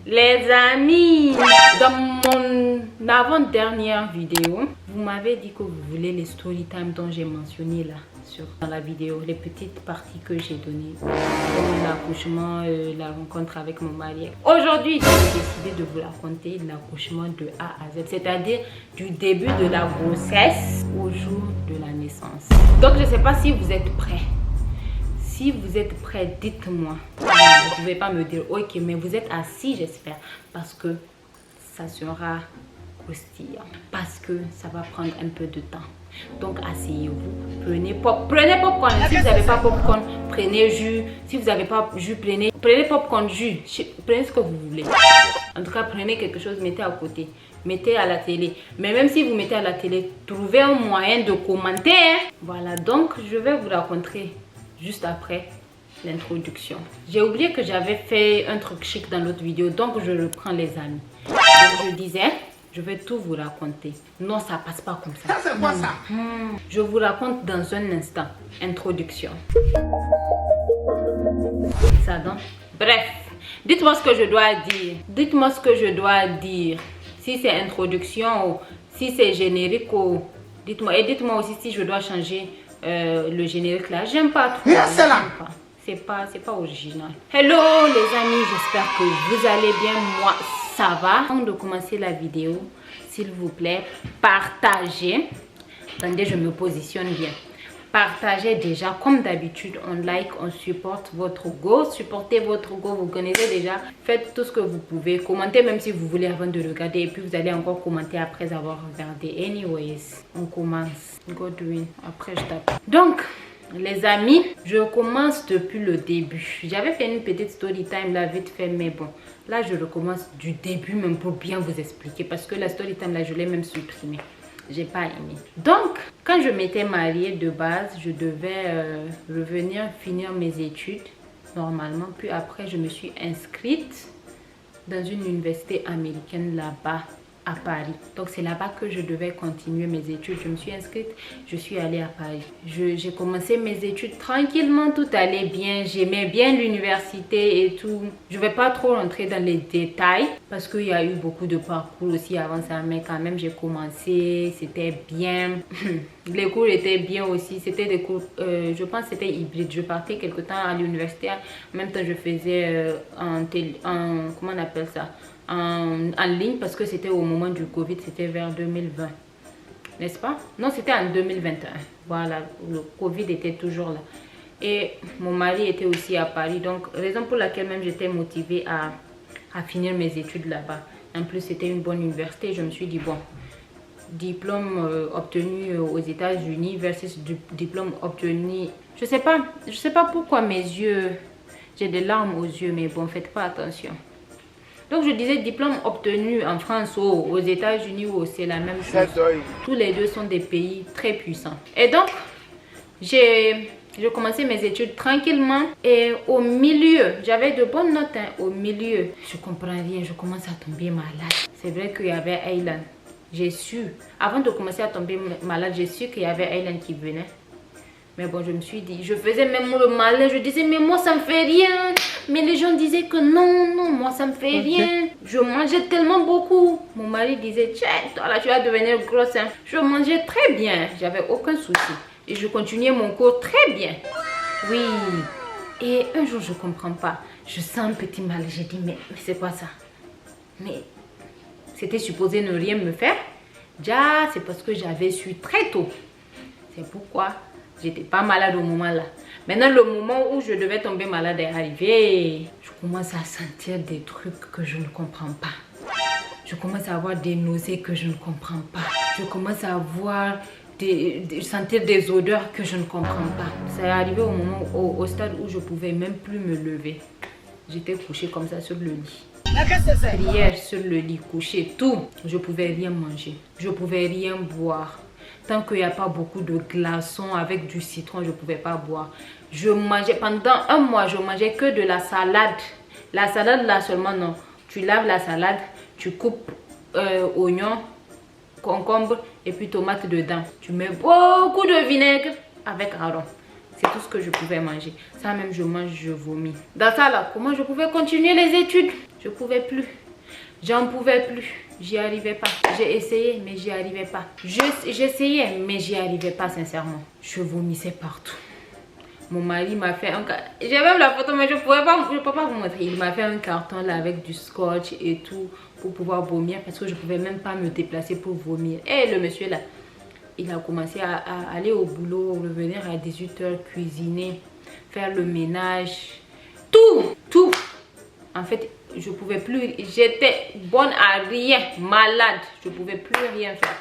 Les amis, dans mon avant-dernière vidéo, vous m'avez dit que vous voulez les story time dont j'ai mentionné là dans la vidéo, les petites parties que j'ai données, comme l'accouchement, la rencontre avec mon mari. Aujourd'hui, j'ai décidé de vous raconter l'accouchement de A à Z, c'est-à-dire du début de la grossesse au jour de la naissance. Donc je ne sais pas si vous êtes prêts. Si vous êtes prêts, dites-moi. Vous ne pouvez pas me dire ok, mais vous êtes assis, j'espère, parce que ça sera croustillant, parce que ça va prendre un peu de temps. Donc asseyez-vous, prenez popcorn. Si vous n'avez pas popcorn, prenez jus. Si vous n'avez pas jus, prenez popcorn, jus. Prenez ce que vous voulez. En tout cas, prenez quelque chose, mettez à côté. Mettez à la télé. Mais même si vous mettez à la télé, trouvez un moyen de commenter. Hein? Voilà, donc je vais vous raconter juste après l'introduction. J'ai oublié que j'avais fait un truc chic dans l'autre vidéo, donc je reprends les amis. Donc je disais, je vais tout vous raconter. Non, ça passe pas comme ça. Ça c'est quoi ça? Je vous raconte dans un instant. Introduction. Ça donc. Bref, dites-moi ce que je dois dire. Dites-moi ce que je dois dire. Si c'est introduction ou si c'est générique ou dites-moi. Et dites-moi aussi si je dois changer le générique là. J'aime pas trop. C'est pas original. Hello les amis, j'espère que vous allez bien. Moi, ça va. Avant de commencer la vidéo, s'il vous plaît, partagez. Attendez, je me positionne bien. Partagez déjà, comme d'habitude, on like, on supporte votre go. Supportez votre go, vous connaissez déjà. Faites tout ce que vous pouvez. Commentez même si vous voulez avant de regarder. Et puis vous allez encore commenter après avoir regardé. Anyways, on commence. Godwin, après je tape. Donc, les amis, je commence depuis le début. J'avais fait une petite story time là vite fait, mais bon, là je recommence du début même pour bien vous expliquer, parce que la story time là je l'ai même supprimée. J'ai pas aimé. Donc, quand je m'étais mariée de base, je devais revenir finir mes études normalement. Puis après, je me suis inscrite dans une université américaine là-bas à Paris. Donc c'est là-bas que je devais continuer mes études. Je me suis inscrite, je suis allée à Paris. J'ai commencé mes études tranquillement, tout allait bien. J'aimais bien l'université et tout. Je vais pas trop rentrer dans les détails parce qu'il y a eu beaucoup de parcours aussi avant ça, mais quand même j'ai commencé, c'était bien. Les cours étaient bien aussi. C'était des cours, je pense que c'était hybride. Je partais quelque temps à l'université, en même temps je faisais comment on appelle ça, en ligne, parce que c'était au moment du Covid, c'était vers 2020, n'est-ce pas? Non, c'était en 2021. Voilà, le Covid était toujours là. Et mon mari était aussi à Paris, donc raison pour laquelle même j'étais motivée à finir mes études là-bas. En plus, c'était une bonne université. Je me suis dit, bon, diplôme obtenu aux États-Unis versus diplôme obtenu... Je sais pas pourquoi mes yeux... J'ai des larmes aux yeux, mais bon, faites pas attention. Donc je disais diplôme obtenu en France ou aux États-Unis, c'est la même chose. Tous les deux sont des pays très puissants. Et donc, j'ai commencé mes études tranquillement. Et au milieu, j'avais de bonnes notes. Hein, au milieu, je comprends rien, je commence à tomber malade. C'est vrai qu'il y avait Aylan. J'ai su, avant de commencer à tomber malade, j'ai su qu'il y avait Aylan qui venait. Mais bon, je me suis dit, je faisais même le malin, je disais, mais moi ça me fait rien. Mais les gens disaient que non, moi ça me fait rien. Je mangeais tellement beaucoup. Mon mari disait, tiens, toi là tu vas devenir grosse. Hein. Je mangeais très bien, j'avais aucun souci. Et je continuais mon cours très bien. Oui. Et un jour, je comprends pas. Je sens un petit mal. J'ai dit, mais c'est quoi ça? Mais c'était supposé ne rien me faire. Déjà, c'est parce que j'avais su très tôt. C'est pourquoi j'étais pas malade au moment là. Maintenant, le moment où je devais tomber malade est arrivé. Je commence à sentir des trucs que je ne comprends pas. Je commence à avoir des nausées que je ne comprends pas. Je commence à avoir sentir des odeurs que je ne comprends pas. Ça est arrivé au moment, au stade où je pouvais même plus me lever. J'étais couchée comme ça sur le lit. Prière sur le lit, couchée, tout. Je pouvais rien manger. Je pouvais rien boire. Tant qu'il n'y a pas beaucoup de glaçons avec du citron, je ne pouvais pas boire. Je mangeais, pendant un mois, je mangeais que de la salade. La salade là seulement, non. Tu laves la salade, tu coupes oignons, concombre et puis tomate dedans. Tu mets beaucoup de vinaigre avec arôme. C'est tout ce que je pouvais manger. Ça même, je mange, je vomis. Dans ça là, comment je pouvais continuer les études? Je pouvais plus. J'en pouvais plus. J'y arrivais pas. J'ai essayé, mais j'y arrivais pas. J'essayais, mais j'y arrivais pas sincèrement. Je vomissais partout. Mon mari m'a fait un carton. J'ai même la photo, mais je peux pas vous montrer. Il m'a fait un carton là avec du scotch et tout pour pouvoir vomir parce que je pouvais même pas me déplacer pour vomir. Et le monsieur là, il a commencé à aller au boulot, revenir à 18 h, cuisiner, faire le ménage, tout. En fait, je pouvais plus. J'étais bonne à rien, malade. Je pouvais plus rien faire.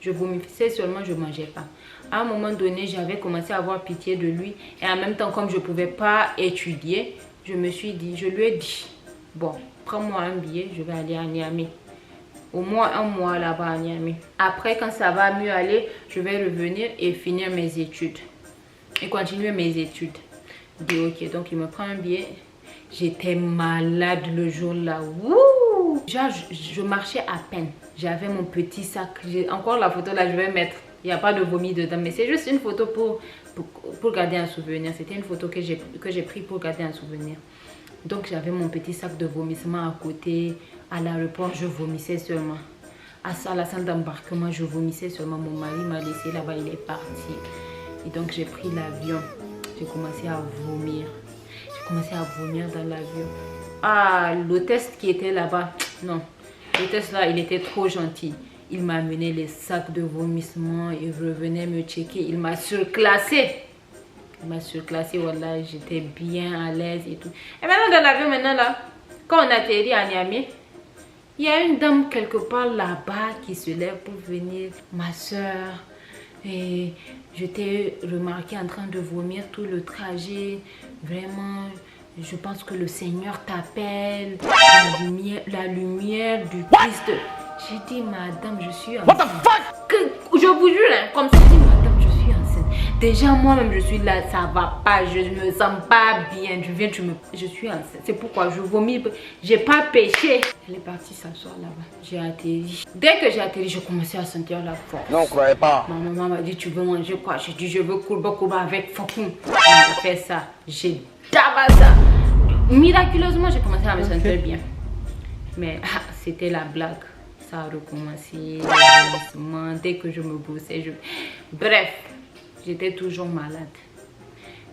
Je vomissais seulement, je mangeais pas. À un moment donné, j'avais commencé à avoir pitié de lui. Et en même temps, comme je ne pouvais pas étudier, je me suis dit, je lui ai dit, bon, prends-moi un billet, je vais aller à Niamey. Au moins un mois là-bas à Niamey. Après, quand ça va mieux aller, je vais revenir et finir mes études. Et continuer mes études. Je dis, ok, donc il me prend un billet. J'étais malade le jour-là. Wouh! Genre, je marchais à peine. J'avais mon petit sac. Encore la photo là, je vais mettre. Il n'y a pas de vomi dedans, mais c'est juste une photo pour garder un souvenir. C'était une photo que j'ai prise pour garder un souvenir. Donc j'avais mon petit sac de vomissement à côté. À l'aéroport, je vomissais seulement. À la salle d'embarquement, je vomissais seulement. Mon mari m'a laissé là-bas, il est parti. Et donc j'ai pris l'avion. J'ai commencé à vomir. J'ai commencé à vomir dans l'avion. Ah, l'hôtesse qui était là-bas, non. L'hôtesse là, il était trop gentil. Il m'a amené les sacs de vomissement. Il revenait me checker. Il m'a surclassé. Il m'a surclassé. Voilà, j'étais bien à l'aise et tout. Et maintenant, dans l'avion, maintenant là, quand on atterrit à Niamey, il y a une dame quelque part là-bas qui se lève pour venir. Ma soeur. Et je t'ai remarqué en train de vomir tout le trajet. Vraiment, je pense que le Seigneur t'appelle. La lumière du Christ. J'ai dit, madame, je suis enceinte. What the fuck? Je vous jure, hein, comme ça, je dis, madame, je suis enceinte. Déjà, moi-même, je suis là, ça va pas, je ne me sens pas bien. Je suis enceinte. C'est pourquoi je vomis. J'ai pas péché. Elle est partie s'asseoir là-bas. J'ai atterri. Dès que j'ai atterri, je commençais à sentir la force. Non, on croyait pas. Ma maman m'a dit, tu veux manger quoi? J'ai dit, je veux courba avec Fokoum. On a fait ça. J'ai tabassé ça. Miraculeusement, j'ai commencé à me sentir bien. Mais c'était la blague. Ça a recommencé, dès que je me brossais, bref, j'étais toujours malade.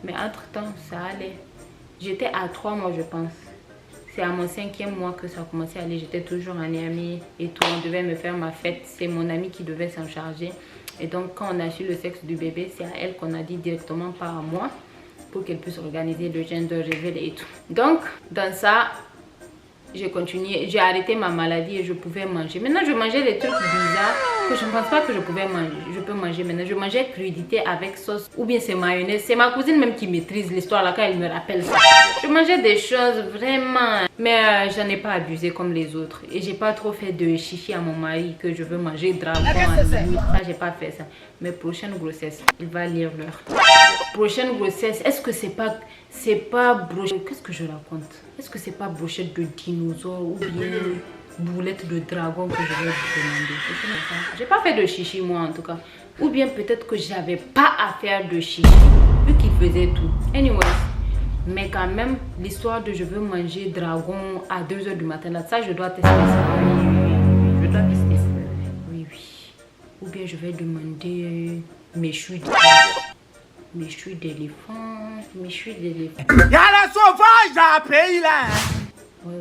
Mais entre-temps, ça allait. J'étais à 3 mois, je pense. C'est à mon 5e mois que ça a commencé à aller. J'étais toujours en Niamey et tout. On devait me faire ma fête. C'est mon ami qui devait s'en charger. Et donc, quand on a su le sexe du bébé, c'est à elle qu'on a dit directement, pas à moi, pour qu'elle puisse organiser le gender reveal et tout. Donc, dans ça, j'ai continué, j'ai arrêté ma maladie et je pouvais manger. Maintenant, je mangeais des trucs bizarres que je ne pense pas que je pouvais manger. Je peux manger maintenant. Je mangeais crudité avec sauce ou bien c'est mayonnaise. C'est ma cousine même qui maîtrise l'histoire là quand elle me rappelle ça. Je mangeais des choses vraiment. Mais j'en ai pas abusé comme les autres. Et j'ai pas trop fait de chichi à mon mari que je veux manger dragon en nuit. Ça, j'ai pas fait ça. Mais prochaine grossesse, il va lire l'heure. Prochaine grossesse, est-ce que c'est pas brochette? Qu'est-ce que je raconte? Est-ce que c'est pas brochette de dinosaure ou bien boulette de dragon que je vais vous demander? J'ai pas fait de chichi moi en tout cas. Ou bien peut-être que j'avais pas à faire de chichi vu qu'il faisait tout. Anyway, mais quand même l'histoire de je veux manger dragon à 2 h du matin là, ça je dois tester ça. Je dois tester ça. Oui. Ou bien je vais demander mes chouilles d'éléphant. Il y a la sauvage à pays là. Ouais.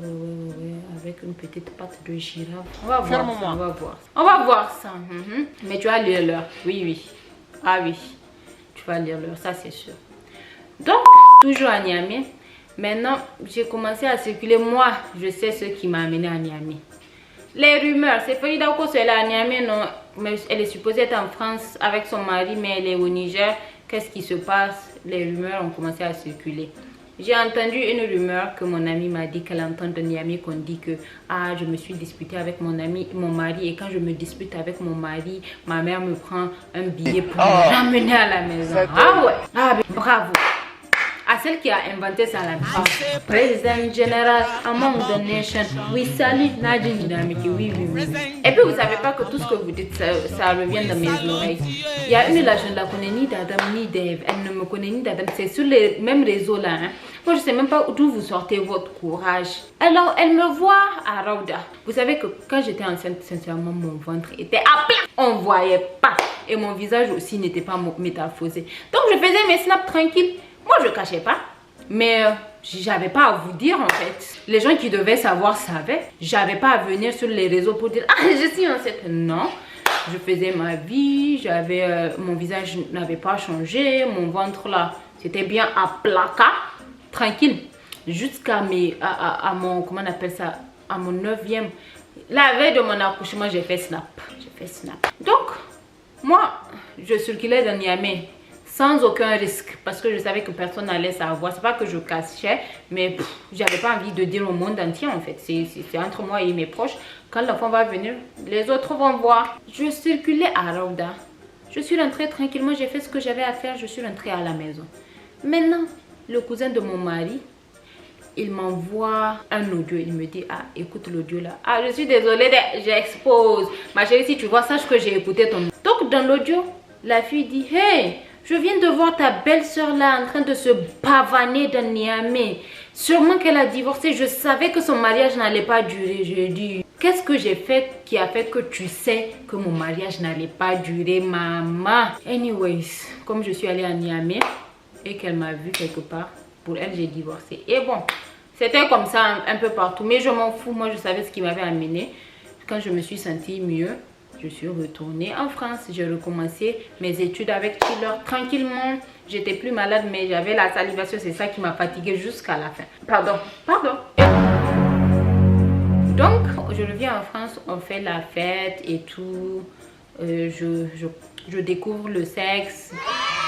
Avec une petite patte de girafe. On va voir. On va voir ça. Mais tu vas lire l'heure. Oui. Ah oui. Tu vas lire l'heure, ça c'est sûr. Donc, toujours à Niamey. Maintenant, j'ai commencé à circuler. Moi, je sais ce qui m'a amené à Niamey. Les rumeurs. C'est Farida Oko, elle est à Niamey, non? Mais elle est supposée être en France avec son mari, mais elle est au Niger. Qu'est-ce qui se passe? Les rumeurs ont commencé à circuler. J'ai entendu une rumeur que mon ami m'a dit qu'elle entend de Niamey qu'on dit que je me suis disputée avec mon mari et quand je me dispute avec mon mari, ma mère me prend un billet pour me ramener à la maison. Ah ouais, bravo. À celle qui a inventé ça là. Président général among the nation, we salute Nadine Dynamique. Oui. Et puis vous savez pas que tout ce que vous dites, ça revient dans mes oreilles. Il y a une là, je ne la connais ni d'Adam ni d'Ève. Elle ne me connaît ni d'Adam. C'est sur les mêmes réseaux là. Hein. Moi, je sais même pas d'où vous sortez votre courage. Alors, elle me voit à Rauda. Vous savez que quand j'étais enceinte, sincèrement, mon ventre était à plat. On voyait pas. Et mon visage aussi n'était pas métamorphosé. Donc, je faisais mes snaps tranquilles. Moi, je cachais pas. Mais j'avais pas à vous dire en fait. Les gens qui devaient savoir savaient. J'avais pas à venir sur les réseaux pour dire ah, je suis enceinte. Non. Je faisais ma vie. Mon visage n'avait pas changé. Mon ventre là, c'était bien à placard. Tranquille, jusqu'à mon, comment on appelle ça, à mon 9e. La veille de mon accouchement, j'ai fait snap. Donc, moi, je circulais dans Niamey sans aucun risque parce que je savais que personne n'allait savoir. C'est pas que je cachais, mais j'avais pas envie de dire au monde entier en fait. C'est entre moi et mes proches. Quand l'enfant va venir, les autres vont voir. Je circulais à Rauda. Je suis rentrée tranquillement, j'ai fait ce que j'avais à faire, je suis rentrée à la maison. Maintenant, le cousin de mon mari, il m'envoie un audio. Il me dit, ah, écoute l'audio là. Ah, je suis désolée, j'expose. Ma chérie, si tu vois, sache que j'ai écouté ton... Donc, dans l'audio, la fille dit, hey, je viens de voir ta belle-sœur là en train de se pavaner dans Niamey. Sûrement qu'elle a divorcé. Je savais que son mariage n'allait pas durer. Je dis, qu'est-ce que j'ai fait qui a fait que tu sais que mon mariage n'allait pas durer, maman? Anyways, comme je suis allée à Niamey, et qu'elle m'a vu quelque part, pour elle j'ai divorcé. Et bon, c'était comme ça un peu partout, mais je m'en fous. Moi je savais ce qui m'avait amené. Quand je me suis sentie mieux, je suis retournée en France. J'ai recommencé mes études avec Tiller tranquillement. J'étais plus malade, mais j'avais la salivation. C'est ça qui m'a fatiguée jusqu'à la fin. Pardon. Donc je reviens en France, on fait la fête et tout. Je découvre le sexe.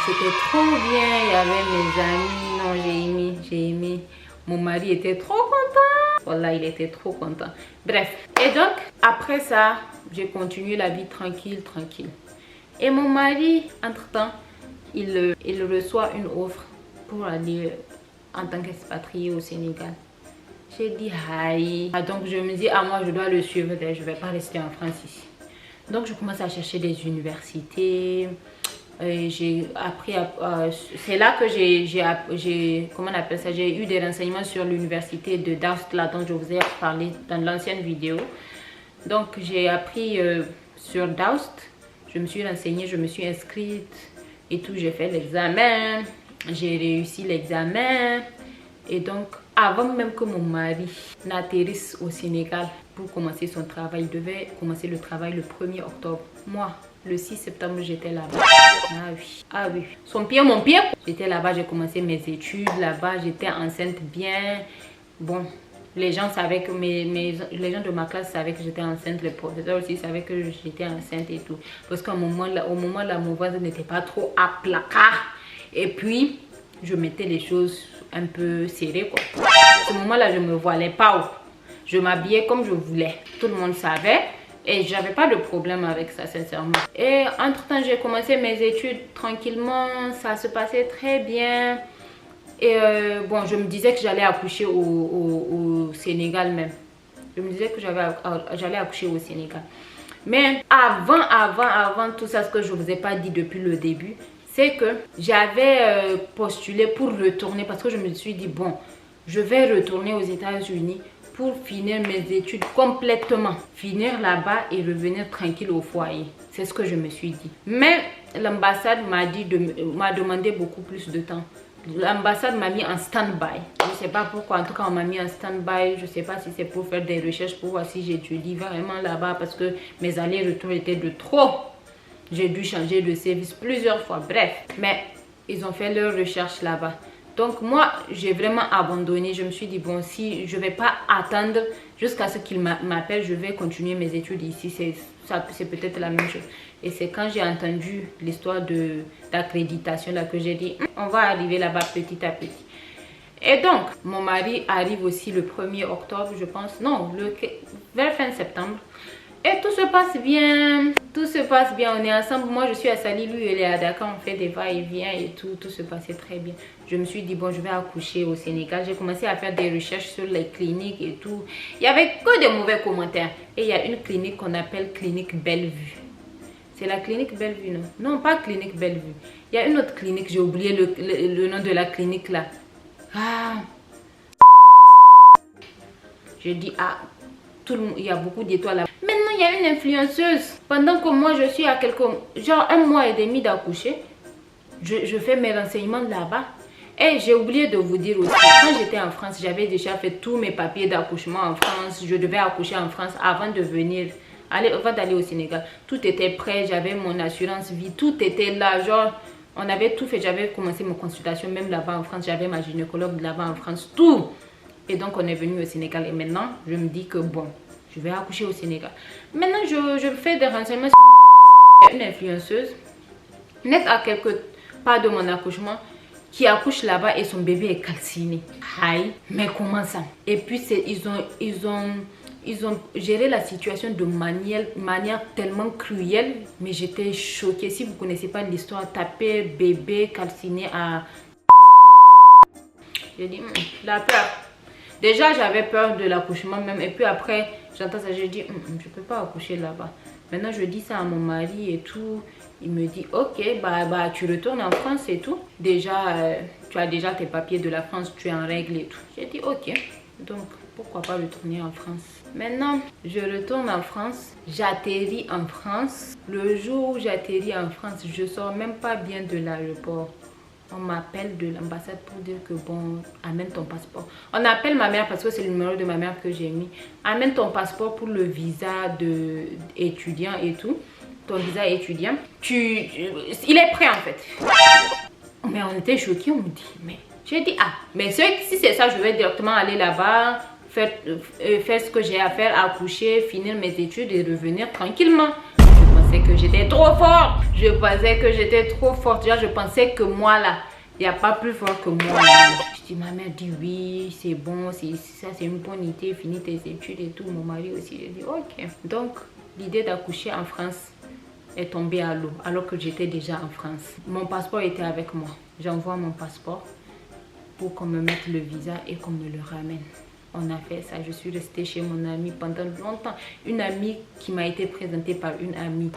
C'était trop bien, il y avait mes amis. Non, j'ai aimé. Mon mari était trop content. Voilà, il était trop content. Bref, et donc, après ça, j'ai continué la vie tranquille. Et mon mari, entre-temps, il reçoit une offre pour aller en tant qu'expatrié au Sénégal. J'ai dit, aïe. Donc, je me dis, ah, moi, je dois le suivre. Je ne vais pas rester en France ici. Donc, je commence à chercher des universités. J'ai appris c'est là que j'ai comment on appelle ça, j'ai eu des renseignements sur l'université de Daoust là dont je vous ai parlé dans l'ancienne vidéo. Donc j'ai appris sur Daoust, je me suis renseignée, je me suis inscrite et tout, j'ai fait l'examen, j'ai réussi l'examen. Et donc avant même que mon mari n'atterrisse au Sénégal pour commencer son travail, il devait commencer le travail le 1er octobre. Moi, le 6 septembre, j'étais là-bas. Ah oui. Son pied, mon pied. J'étais là-bas, j'ai commencé mes études là-bas. J'étais enceinte bien. Bon, les gens savaient que les gens de ma classe savaient que j'étais enceinte. Les professeurs aussi savaient que j'étais enceinte et tout. Parce qu'au moment là, mon ventre n'était pas trop à placard. Et puis, je mettais les choses un peu serrées, quoi. À ce moment-là, je me voilais pas. Je m'habillais comme je voulais. Tout le monde savait. Et j'avais pas de problème avec ça, sincèrement. Et entre-temps, j'ai commencé mes études tranquillement. Ça se passait très bien. Et bon, je me disais que j'allais accoucher au Sénégal même. Je me disais que j'allais accoucher au Sénégal. Mais avant tout ça, ce que je ne vous ai pas dit depuis le début, c'est que j'avais postulé pour retourner. Parce que je me suis dit, bon, je vais retourner aux États-Unis pour finir mes études complètement. Finir là-bas et revenir tranquille au foyer. C'est ce que je me suis dit. Mais l'ambassade m'a demandé beaucoup plus de temps. L'ambassade m'a mis en stand-by. Je ne sais pas pourquoi. En tout cas, on m'a mis en stand-by. Je ne sais pas si c'est pour faire des recherches, pour voir si j'étudie vraiment là-bas. Parce que mes allers-retours étaient de trop. J'ai dû changer de service plusieurs fois. Bref. Mais ils ont fait leurs recherches là-bas. Donc moi, j'ai vraiment abandonné. Je me suis dit, bon, si je ne vais pas attendre jusqu'à ce qu'il m'appelle, je vais continuer mes études ici. C'est peut-être la même chose. Et c'est quand j'ai entendu l'histoire d'accréditation là que j'ai dit, on va arriver là-bas petit à petit. Et donc, mon mari arrive aussi le 1er octobre, je pense. Non, vers fin septembre. Et tout se passe bien. Tout se passe bien. On est ensemble. Moi, je suis à Sali. Lui, il est à Dakar. On fait des va-et-vient et tout. Tout se passait très bien. Je me suis dit, bon, je vais accoucher au Sénégal. J'ai commencé à faire des recherches sur les cliniques et tout. Il n'y avait que de mauvais commentaires. Et il y a une clinique qu'on appelle Clinique Bellevue. C'est la clinique Bellevue, non? Non, pas clinique Bellevue. Il y a une autre clinique. J'ai oublié le nom de la clinique là. Ah. Je dis, ah, tout le monde, il y a beaucoup d'étoiles là. Maintenant, il y a une influenceuse. Pendant que moi, je suis à genre 1 mois et demi d'accoucher, je fais mes renseignements là-bas. Et j'ai oublié de vous dire aussi, quand j'étais en France, j'avais déjà fait tous mes papiers d'accouchement en France. Je devais accoucher en France avant de venir, avant d'aller au Sénégal. Tout était prêt, j'avais mon assurance vie, tout était là. Genre, on avait tout fait. J'avais commencé mes consultations même là-bas en France. J'avais ma gynécologue là-bas en France, tout. Et donc, on est venu au Sénégal. Et maintenant, je me dis que bon, je vais accoucher au Sénégal. Maintenant, je fais des renseignements sur une influenceuse, nette à quelques pas de mon accouchement, qui accouche là-bas et son bébé est calciné. Aïe, mais comment ça? Et puis, ils ont géré la situation de manière tellement cruelle. Mais j'étais choquée. Si vous ne connaissez pas l'histoire, tapez bébé calciné à... J'ai dit, la peur. Déjà, j'avais peur de l'accouchement même. Et puis après, j'entends ça, je dis, je ne peux pas accoucher là-bas. Maintenant, je dis ça à mon mari et tout. Il me dit, ok, bah tu retournes en France et tout. Déjà, tu as déjà tes papiers de la France, tu es en règle et tout. J'ai dit, ok. Donc, pourquoi pas retourner en France? Maintenant, je retourne en France. J'atterris en France. Le jour où j'atterris en France, je ne sors même pas bien de l'aéroport. On m'appelle de l'ambassade pour dire que bon, amène ton passeport. On appelle ma mère parce que c'est le numéro de ma mère que j'ai mis. Amène ton passeport pour le visa étudiant et tout. Ton visa étudiant. Il est prêt en fait. Mais on était choqués, on me dit. Mais j'ai dit, ah, mais si c'est ça, je vais directement aller là-bas, faire ce que j'ai à faire, accoucher, finir mes études et revenir tranquillement. Je pensais que j'étais trop forte. Je pensais que j'étais trop forte. Déjà, je pensais que moi là, il n'y a pas plus fort que moi. Je dis, ma mère dit oui, c'est bon, ça c'est une bonne idée, finis tes études et tout. Mon mari aussi, j'ai dit ok. Donc, l'idée d'accoucher en France est tombée à l'eau alors que j'étais déjà en France. Mon passeport était avec moi. J'envoie mon passeport pour qu'on me mette le visa et qu'on me le ramène. On a fait ça. Je suis restée chez mon amie pendant longtemps. Une amie qui m'a été présentée par une amie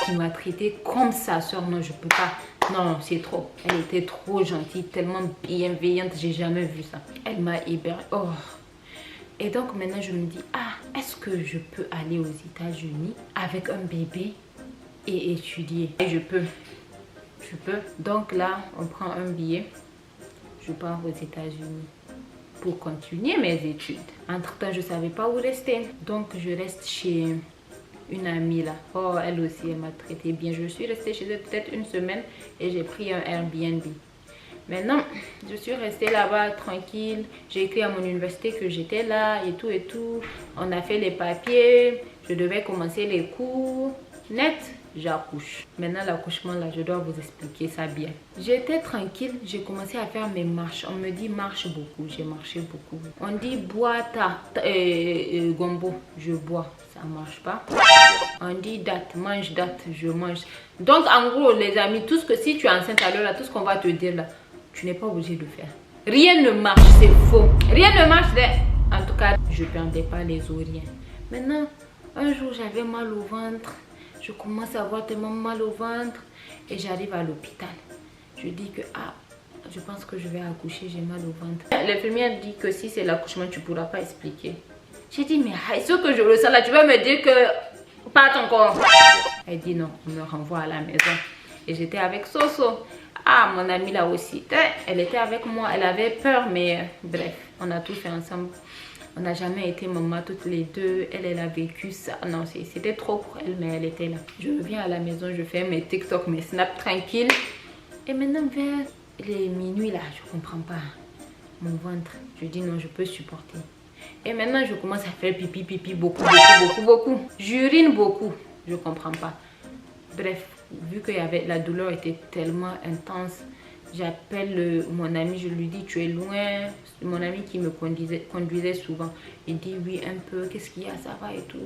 qui m'a traitée comme sa soeur. Non, je peux pas. Non, c'est trop. Elle était trop gentille, tellement bienveillante. J'ai jamais vu ça. Elle m'a hébergée. Oh. Et donc maintenant, je me dis, ah, est-ce que je peux aller aux États-Unis avec un bébé et étudier? Et je peux. Je peux. Donc là, on prend un billet. Je pars aux États-Unis pour continuer mes études. Entre temps, je ne savais pas où rester. Donc, je reste chez une amie là. Oh, elle aussi, elle m'a traité bien. Je suis restée chez elle peut-être 1 semaine et j'ai pris un Airbnb. Maintenant, je suis restée là-bas tranquille. J'ai écrit à mon université que j'étais là et tout et tout. On a fait les papiers. Je devais commencer les cours. Net, j'accouche. Maintenant, l'accouchement là, je dois vous expliquer ça bien. J'étais tranquille, j'ai commencé à faire mes marches. On me dit marche beaucoup, j'ai marché beaucoup. On dit bois gombo, je bois, ça marche pas. On dit date, mange date, je mange. Donc en gros les amis, tout ce que si tu es enceinte à l'heure là, tout ce qu'on va te dire là, tu n'es pas obligé de faire. Rien ne marche, c'est faux. Rien ne marche. En tout cas, je ne perdais pas les os, rien. Maintenant, un jour j'avais mal au ventre. Je commence à avoir tellement mal au ventre et j'arrive à l'hôpital. Je dis que ah, je pense que je vais accoucher, j'ai mal au ventre. L'infirmière dit que si c'est l'accouchement, tu ne pourras pas expliquer. J'ai dit mais ce que je ressens là, tu vas me dire que pas ton corps. Elle dit non, on me renvoie à la maison. Et j'étais avec Soso. Ah, mon amie là aussi, elle était avec moi, elle avait peur mais bref, on a tout fait ensemble. On n'a jamais été maman toutes les deux. Elle a vécu ça. Non, c'était trop pour elle, mais elle était là. Je reviens à la maison, je fais mes TikTok, mes snaps tranquilles. Et maintenant, vers les minuit là, je comprends pas. Mon ventre, je dis non, je peux supporter. Et maintenant, je commence à faire pipi, beaucoup. J'urine beaucoup. Je comprends pas. Bref, vu que la douleur était tellement intense, J'appelle mon ami, je lui dis tu es loin. Mon ami qui me conduisait souvent. Il dit oui un peu, qu'est-ce qu'il y a, ça va et tout.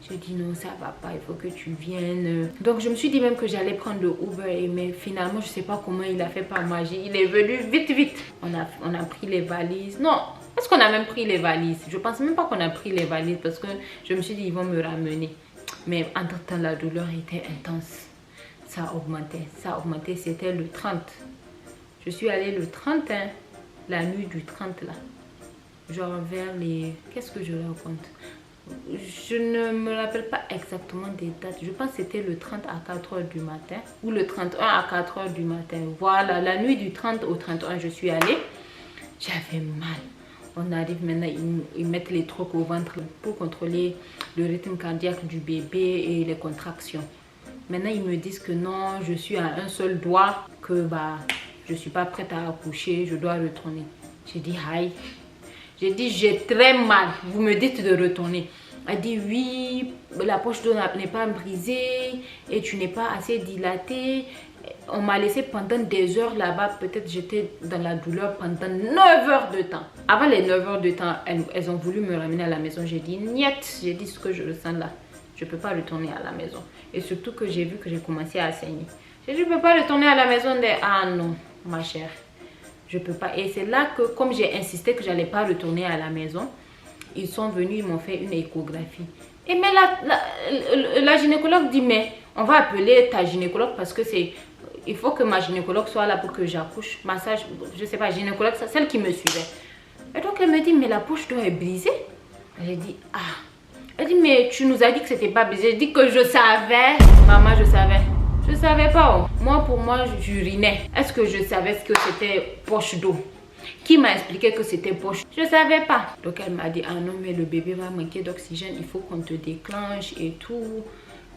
Je dis non, ça va pas, il faut que tu viennes. Donc je me suis dit même que j'allais prendre le Uber, mais finalement je sais pas comment il a fait par magie. Il est venu vite vite. On a pris les valises. Non, est-ce qu'on a même pris les valises? Je pense même pas qu'on a pris les valises parce que je me suis dit ils vont me ramener. Mais entre temps la douleur était intense. Ça a augmenté, c'était le 30. Je suis allée le 31, la nuit du 30 là. Genre vers les... Qu'est-ce que je raconte? Je ne me rappelle pas exactement des dates. Je pense que c'était le 30 à 4 h du matin. Ou le 31 à 4 h du matin. Voilà, la nuit du 30 au 31, je suis allée. J'avais mal. On arrive maintenant, ils mettent les trucs au ventre pour contrôler le rythme cardiaque du bébé et les contractions. Maintenant, ils me disent que non, je suis à un seul doigt, que bah, je ne suis pas prête à accoucher, je dois retourner. J'ai dit, aïe. J'ai dit, j'ai très mal. Vous me dites de retourner. Elle dit, oui, la poche d'eau n'est pas brisée et tu n'es pas assez dilatée. On m'a laissé pendant des heures là-bas. Peut-être j'étais dans la douleur pendant 9 heures de temps. Avant les 9 heures de temps, elles ont voulu me ramener à la maison. J'ai dit, niet. J'ai dit ce que je ressens là. Je ne peux pas retourner à la maison. Et surtout que j'ai vu que j'ai commencé à saigner. J'ai dit, je ne peux pas retourner à la maison. Ah non, ma chère. Je peux pas. Et c'est là que, comme j'ai insisté que j'allais pas retourner à la maison, ils sont venus, ils m'ont fait une échographie. Et mais la gynécologue dit, mais on va appeler ta gynécologue parce que c'est... Il faut que ma gynécologue soit là pour que j'accouche. Massage, je sais pas, gynécologue, celle qui me suivait. Et donc elle me dit, mais la poche d'eau est brisée. J'ai dit, ah. Elle dit, mais tu nous as dit que c'était pas brisé. J'ai dit que je savais. Maman, je savais. Je savais pas. Moi, pour moi, j'urinais. Est-ce que je savais que c'était poche d'eau? Qui m'a expliqué que c'était poche? Je savais pas. Donc elle m'a dit, ah non, mais le bébé va manquer d'oxygène. Il faut qu'on te déclenche et tout.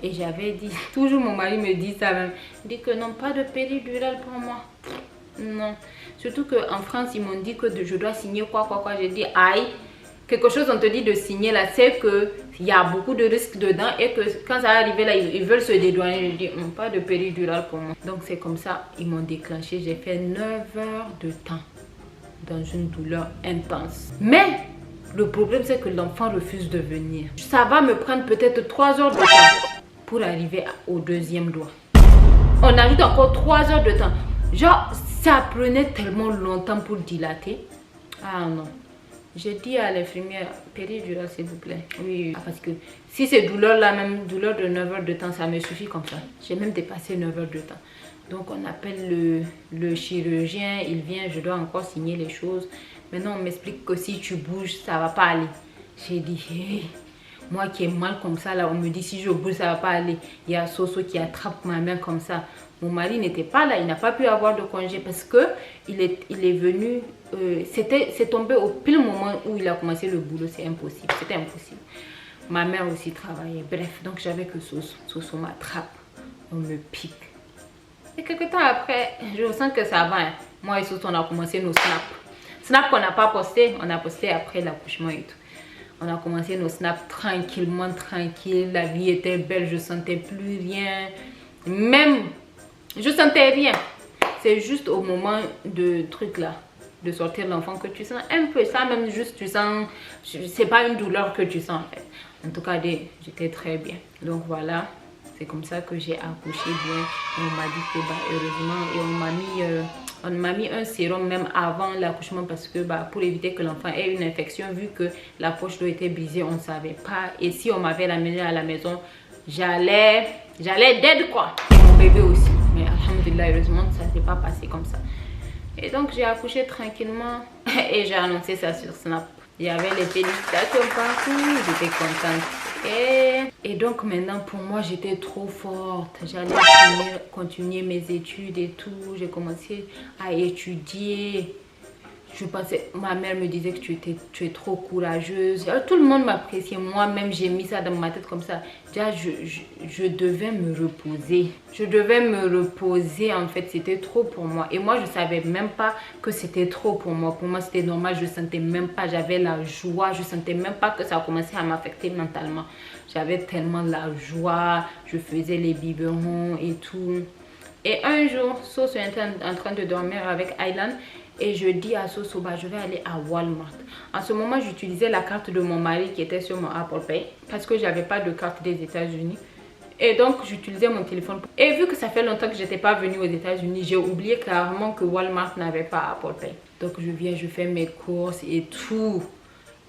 Et j'avais dit, toujours mon mari me dit ça même. Il dit que non, pas de péridurale pour moi. Non. Surtout qu'en France, ils m'ont dit que je dois signer quoi. J'ai dit, aïe. Quelque chose on te dit de signer là, c'est qu'il y a beaucoup de risques dedans et que quand ça va arriver là, ils veulent se dédouaner. Je dis, pas de péridurale pour moi. Donc c'est comme ça, ils m'ont déclenché. J'ai fait 9 heures de temps dans une douleur intense. Mais le problème c'est que l'enfant refuse de venir. Ça va me prendre peut-être 3 heures de temps pour arriver au deuxième doigt. On ajoute encore 3 heures de temps. Genre, ça prenait tellement longtemps pour dilater. Ah non. J'ai dit à l'infirmière, péridurale s'il vous plaît. Oui, parce que si c'est douleur là, même douleur de 9 heures de temps, ça me suffit comme ça. J'ai même dépassé 9 heures de temps. Donc on appelle le chirurgien, il vient, je dois encore signer les choses. Maintenant on m'explique que si tu bouges, ça va pas aller. J'ai dit, hey, moi qui ai mal comme ça là, on me dit si je bouge, ça va pas aller. Il y a Soso qui attrape ma main comme ça. Mon mari n'était pas là, il n'a pas pu avoir de congé parce que il est venu, c'est tombé au pile moment où il a commencé le boulot, c'est impossible, c'était impossible. Ma mère aussi travaillait, bref, donc j'avais que Soso. Soso m'attrape, on me pique. Et quelques temps après, je ressens que ça va. Hein. Moi et Soso, on a commencé nos snaps. Snaps qu'on n'a pas posté, on a posté après l'accouchement et tout. On a commencé nos snaps tranquillement, tranquille, la vie était belle, je sentais plus rien. Même... Je sentais rien. C'est juste au moment de truc là, de sortir l'enfant que tu sens un peu ça, même juste tu sens, c'est pas une douleur que tu sens en fait. En tout cas, j'étais très bien. Donc voilà, c'est comme ça que j'ai accouché bien. Et on m'a dit que bah, heureusement, et on m'a mis un sérum même avant l'accouchement parce que bah, pour éviter que l'enfant ait une infection, vu que la poche d'eau était brisée, on ne savait pas. Et si on m'avait ramené à la maison, j'allais dead quoi. Et mon bébé aussi. Mais alhamdoulilah, heureusement, ça ne s'est pas passé comme ça. Et donc, j'ai accouché tranquillement et j'ai annoncé ça sur Snap. Il y avait les félicitations partout, j'étais contente. Et donc, maintenant, pour moi, j'étais trop forte. J'allais continuer mes études et tout. J'ai commencé à étudier. Je pensais, ma mère me disait que tu es trop courageuse. Tout le monde m'appréciait. Moi-même, j'ai mis ça dans ma tête comme ça. Déjà, je devais me reposer. Je devais me reposer, en fait. C'était trop pour moi. Et moi, je ne savais même pas que c'était trop pour moi. Pour moi, c'était normal. Je ne sentais même pas. J'avais la joie. Je ne sentais même pas que ça commençait à m'affecter mentalement. J'avais tellement la joie. Je faisais les biberons et tout. Et un jour, Soso était en train de dormir avec Aylan. Et je dis à Soso, bah, je vais aller à Walmart. En ce moment, j'utilisais la carte de mon mari qui était sur mon Apple Pay. Parce que j'avais pas de carte des États-Unis. Et donc, j'utilisais mon téléphone. Et vu que ça fait longtemps que j'étais pas venue aux États-Unis, j'ai oublié clairement que Walmart n'avait pas Apple Pay. Donc, je viens, je fais mes courses et tout.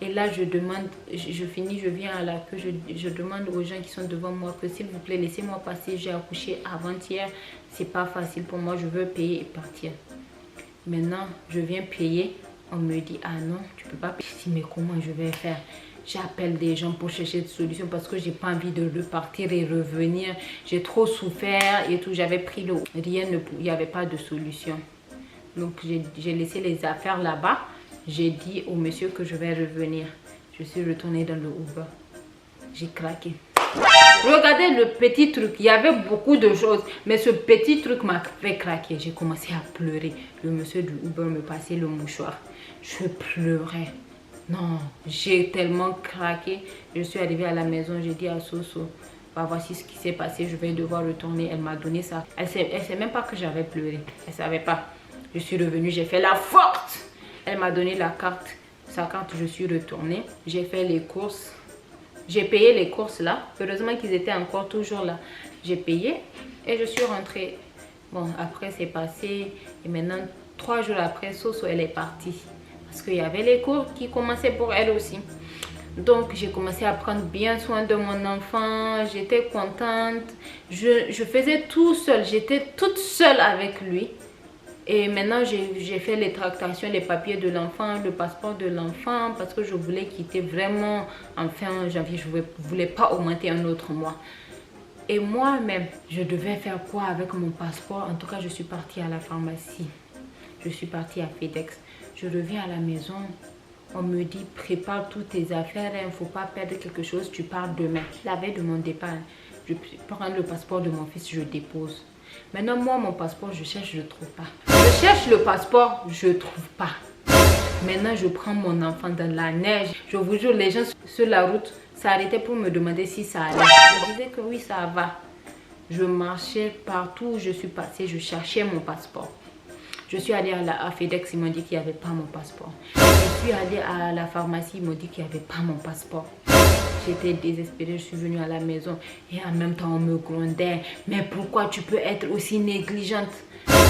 Et là, je demande, je finis, je viens à la queue, je demande aux gens qui sont devant moi que s'il vous plaît, laissez-moi passer. J'ai accouché avant-hier. C'est pas facile pour moi, je veux payer et partir. Maintenant, je viens payer. On me dit, ah non, tu peux pas payer. Je dis, mais comment je vais faire? J'appelle des gens pour chercher des solutions parce que j'ai pas envie de repartir et revenir. J'ai trop souffert et tout. J'avais pris le... Rien, il n'y avait pas de solution. Donc, j'ai laissé les affaires là-bas. J'ai dit au monsieur que je vais revenir. Je suis retournée dans le Uber. J'ai craqué. Regardez le petit truc. Il y avait beaucoup de choses. Mais ce petit truc m'a fait craquer. J'ai commencé à pleurer. Le monsieur du Uber me passait le mouchoir. Je pleurais. Non, j'ai tellement craqué. Je suis arrivée à la maison. J'ai dit à Soso, bah, voici ce qui s'est passé. Je vais devoir retourner. Elle m'a donné ça. Elle sait même pas que j'avais pleuré. Elle savait pas. Je suis revenue. J'ai fait la forte. Elle m'a donné la carte. Sa carte, je suis retournée. J'ai fait les courses. J'ai payé les courses là. Heureusement qu'ils étaient encore toujours là. J'ai payé et je suis rentrée. Bon, après c'est passé. Et maintenant, 3 jours après, Soso, elle est partie. Parce qu'il y avait les cours qui commençaient pour elle aussi. Donc, j'ai commencé à prendre bien soin de mon enfant. J'étais contente. Je faisais tout seul. J'étais toute seule avec lui. Et maintenant, j'ai fait les tractations, les papiers de l'enfant, le passeport de l'enfant. Parce que je voulais quitter vraiment en fin janvier. Je ne voulais pas augmenter un autre mois. Et moi-même, je devais faire quoi avec mon passeport? En tout cas, je suis partie à la pharmacie. Je suis partie à FedEx. Je reviens à la maison. On me dit, prépare toutes tes affaires. Il ne faut pas perdre quelque chose. Tu pars demain. La veille de mon départ, je prends le passeport de mon fils, je dépose. Maintenant, moi, mon passeport, je cherche, je ne trouve pas. Je cherche le passeport, je ne trouve pas. Maintenant, je prends mon enfant dans la neige. Je vous jure, les gens sur la route s'arrêtaient pour me demander si ça allait. Je disais que oui, ça va. Je marchais partout où je suis passée, je cherchais mon passeport. Je suis allée à FedEx, ils m'ont dit qu'il n'y avait pas mon passeport. Je suis allée à la pharmacie, ils m'ont dit qu'il n'y avait pas mon passeport. J'étais désespérée, je suis venue à la maison et en même temps on me grondait. Mais pourquoi tu peux être aussi négligente?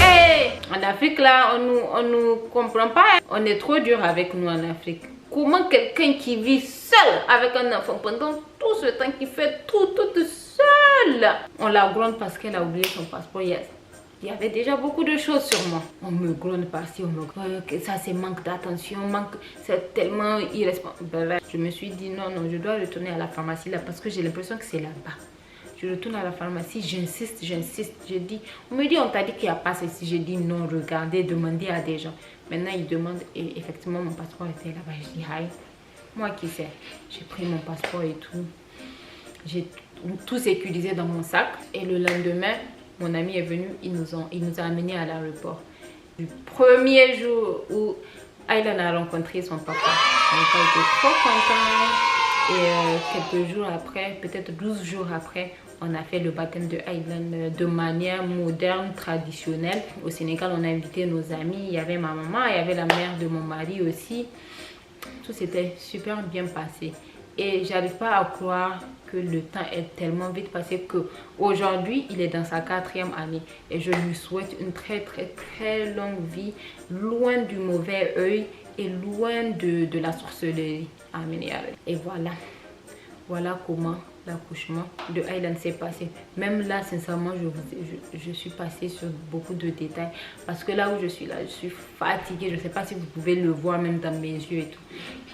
Hey! En Afrique là, on nous comprend pas. On est trop dur avec nous en Afrique. Comment quelqu'un qui vit seul avec un enfant pendant tout ce temps, qui fait tout toute seule, on la gronde parce qu'elle a oublié son passeport. Il y avait déjà beaucoup de choses sur moi. On me gronde par-ci, on me gronde. Ça, c'est manque d'attention, c'est tellement irresponsable. Je me suis dit non, je dois retourner à la pharmacie là parce que j'ai l'impression que c'est là-bas. Je retourne à la pharmacie, j'insiste. Je dis, on me dit, on t'a dit qu'il n'y a pas ceci. Je dis non, regardez, demandez à des gens. Maintenant, ils demandent et effectivement, mon passeport était là-bas. Je dis, aïe, moi qui sais. J'ai pris mon passeport et tout. J'ai tout sécurisé dans mon sac. Et le lendemain, mon ami est venu, il nous a amenés à l'aéroport. Du premier jour où Aylan a rencontré son papa, mon papa était trop content. Et quelques jours après, peut-être 12 jours après, on a fait le baptême de Aylan de manière moderne, traditionnelle. Au Sénégal, on a invité nos amis. Il y avait ma maman, il y avait la mère de mon mari aussi. Tout s'était super bien passé. Et j'arrive pas à croire que le temps est tellement vite passé qu'aujourd'hui, il est dans sa 4e année. Et je lui souhaite une très longue vie, loin du mauvais œil et loin de la sorcellerie. Amen. Et voilà comment l'accouchement de Aylan s'est passé. Même là, sincèrement, je suis passée sur beaucoup de détails. Parce que là où je suis là, je suis fatiguée. Je ne sais pas si vous pouvez le voir même dans mes yeux et tout.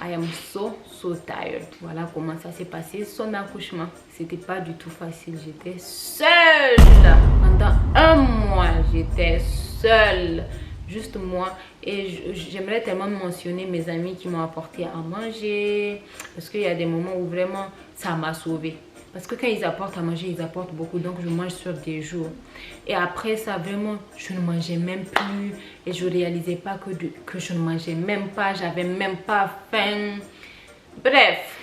I am so tired. Voilà comment ça s'est passé. Son accouchement, c'était pas du tout facile. J'étais seule. Pendant 1 mois, j'étais seule. Juste moi. Et j'aimerais tellement mentionner mes amis qui m'ont apporté à manger. Parce qu'il y a des moments où vraiment ça m'a sauvée. Parce que quand ils apportent à manger, ils apportent beaucoup. Donc je mange sur des jours. Et après ça, vraiment, je ne mangeais même plus. Et je ne réalisais pas que je ne mangeais même pas. J'avais même pas faim. Bref.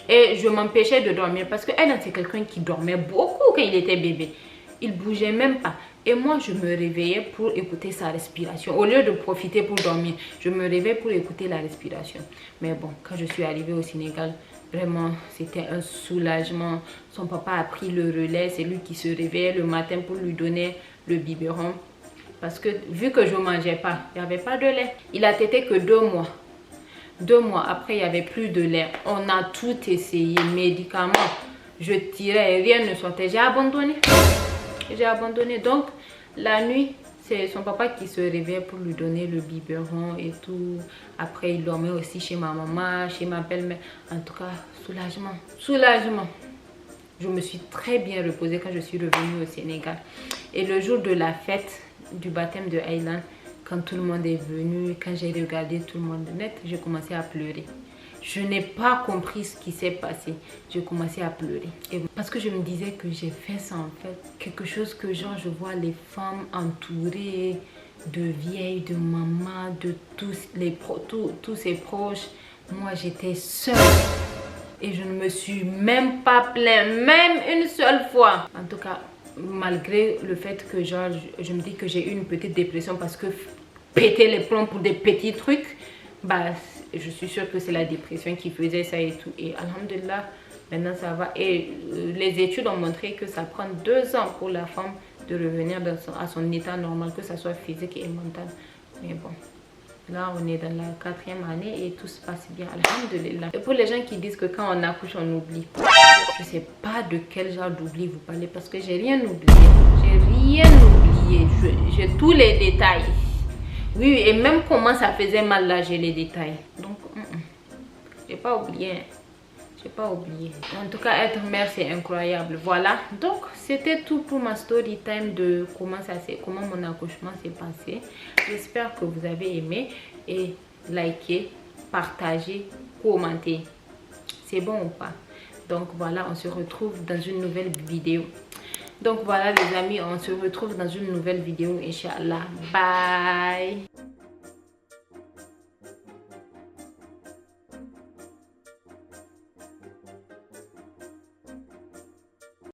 Et je m'empêchais de dormir. Parce que elle, c'est quelqu'un qui dormait beaucoup quand il était bébé. Il bougeait même pas. Et moi, je me réveillais pour écouter sa respiration. Au lieu de profiter pour dormir, je me réveillais pour écouter la respiration. Mais bon, quand je suis arrivée au Sénégal, vraiment, c'était un soulagement. Son papa a pris le relais. C'est lui qui se réveillait le matin pour lui donner le biberon. Parce que vu que je ne mangeais pas, il n'y avait pas de lait. Il a tété que 2 mois. 2 mois après, il n'y avait plus de lait. On a tout essayé, médicaments. Je tirais et rien ne sortait. J'ai abandonné. J'ai abandonné. Donc, la nuit, c'est son papa qui se réveillait pour lui donner le biberon et tout. Après, il dormait aussi chez ma maman, chez ma belle-mère. En tout cas, soulagement. Soulagement. Je me suis très bien reposée quand je suis revenue au Sénégal. Et le jour de la fête du baptême de Aylan, quand tout le monde est venu, quand j'ai regardé tout le monde net, j'ai commencé à pleurer. Je n'ai pas compris ce qui s'est passé. J'ai commencé à pleurer. Et parce que je me disais que j'ai fait ça en fait. Quelque chose que genre je vois les femmes entourées de vieilles, de mamans, de tous ses proches. Moi j'étais seule. Et je ne me suis même pas plainte, même une seule fois. En tout cas, malgré le fait que genre, je me dis que j'ai eu une petite dépression parce que péter les plombs pour des petits trucs, bah, je suis sûre que c'est la dépression qui faisait ça et tout. Et alhamdulillah, maintenant ça va. Et les études ont montré que ça prend 2 ans pour la femme de revenir à son état normal, que ça soit physique et mental. Mais bon, là on est dans la 4e année et tout se passe bien, alhamdulillah. Et pour les gens qui disent que quand on accouche on oublie, je sais pas de quel genre d'oubli vous parlez parce que j'ai rien oublié. J'ai rien oublié. J'ai tous les détails. Oui, et même comment ça faisait mal là, j'ai les détails. Donc, j'ai pas oublié. J'ai pas oublié. En tout cas, être mère, c'est incroyable. Voilà. Donc, c'était tout pour ma story time de comment mon accouchement s'est passé. J'espère que vous avez aimé. Et likez, partagez, commentez. C'est bon ou pas? Donc, voilà, on se retrouve dans une nouvelle vidéo. Donc voilà les amis, on se retrouve dans une nouvelle vidéo, Inch'Allah. Bye!